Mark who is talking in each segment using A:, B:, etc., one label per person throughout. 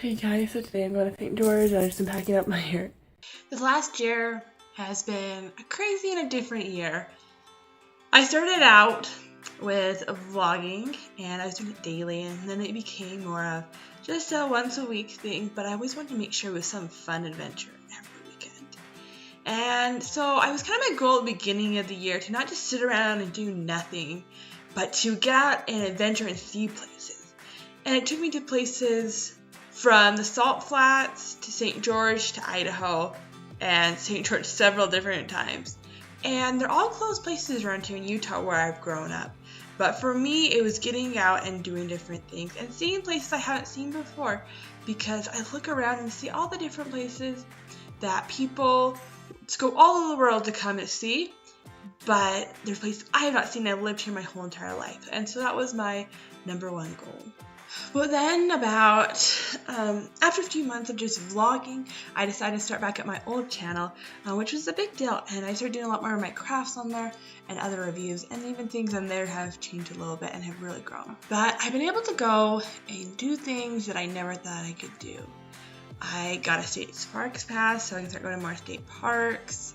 A: Hey guys, so today I'm going to St. George and I just been packing up my hair.
B: This last year has been a crazy and a different year. I started out with vlogging and I was doing it daily, and then it became more of just a once a week thing, but I always wanted to make sure it was some fun adventure every weekend. And so I was kind of my goal at the beginning of the year to not just sit around and do nothing, but to get out and adventure and see places. And it took me to places from the Salt Flats to St. George to Idaho and St. George several different times. And they're all close places around here in Utah where I've grown up. But for me, it was getting out and doing different things and seeing places I haven't seen before, because I look around and see all the different places that people go all over the world to come and see. But there's places I have not seen. I've lived here my whole entire life. And so that was my number one goal. But then after a few months of just vlogging, I decided to start back at my old channel, which was a big deal. And I started doing a lot more of my crafts on there and other reviews, and even things on there have changed a little bit and have really grown. But I've been able to go and do things that I never thought I could do. I got a state parks pass so I can start going to more state parks.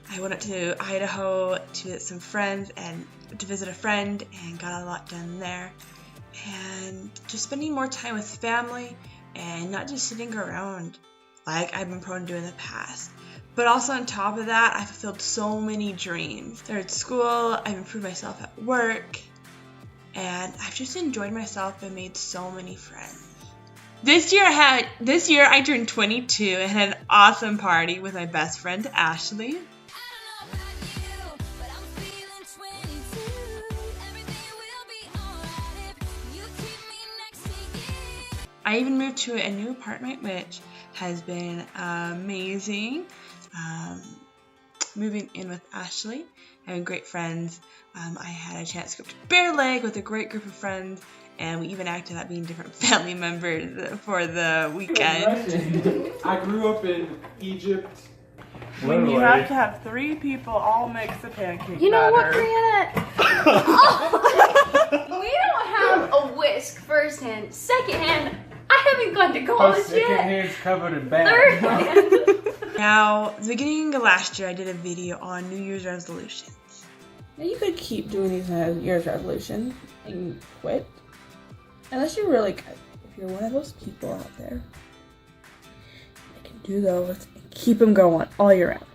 B: I went up to Idaho to visit some friends and to visit a friend and got a lot done there. And just spending more time with family and not just sitting around like I've been prone to do in the past. But also on top of that, I fulfilled so many dreams. Started school, I've improved myself at work, and I've just enjoyed myself and made so many friends. This year I turned 22 and had an awesome party with my best friend Ashley. I even moved to a new apartment, which has been amazing. Moving in with Ashley, having great friends. I had a chance to go to Bear Lake with a great group of friends, and we even acted out being different family members for the weekend.
C: I grew up in Egypt.
A: When you have to have 3 people all mix the pancake batter.
D: You know what, Brianna? We don't have a whisk firsthand. Secondhand, I haven't gone to college
C: Second
D: yet.
C: hand's covered in bad.
D: Third hand.
B: Now, the beginning of last year, I did a video on New Year's resolutions.
A: Now you could keep doing these New Year's resolutions and quit. Unless you're really good. If you're one of those people out there that can do those and keep them going all year round.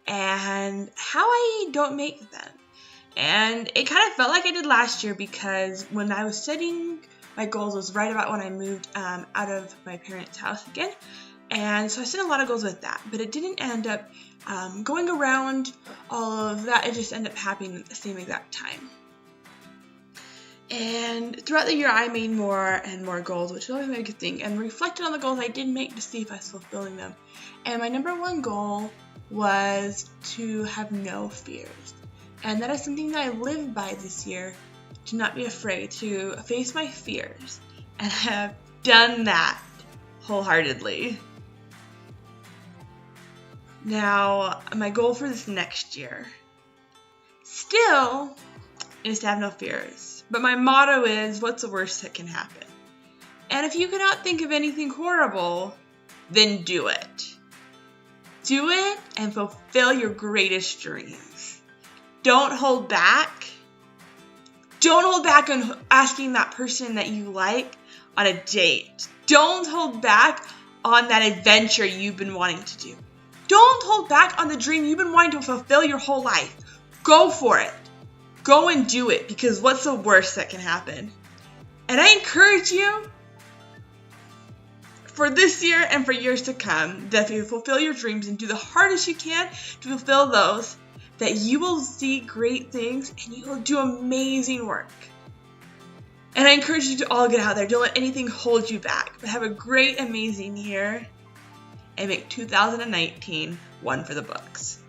B: And how I don't make them. And it kind of felt like I did last year, because when I was setting my goals was right about when I moved out of my parents' house again. And so I set a lot of goals with that, but it didn't end up going around all of that. It just ended up happening at the same exact time. And throughout the year, I made more and more goals, which is always a good thing, and reflected on the goals I did make to see if I was fulfilling them. And my number one goal was to have no fears. And that is something that I lived by this year, to not be afraid, to face my fears. And I have done that wholeheartedly. Now, my goal for this next year still is to have no fears. But my motto is, what's the worst that can happen? And if you cannot think of anything horrible, then do it. Do it and fulfill your greatest dreams. Don't hold back. Don't hold back on asking that person that you like on a date. Don't hold back on that adventure you've been wanting to do. Don't hold back on the dream you've been wanting to fulfill your whole life. Go for it. Go and do it, because what's the worst that can happen? And I encourage you for this year and for years to come that if you fulfill your dreams and do the hardest you can to fulfill those, that you will see great things and you will do amazing work. And I encourage you to all get out there. Don't let anything hold you back, but have a great, amazing year and make 2019 one for the books.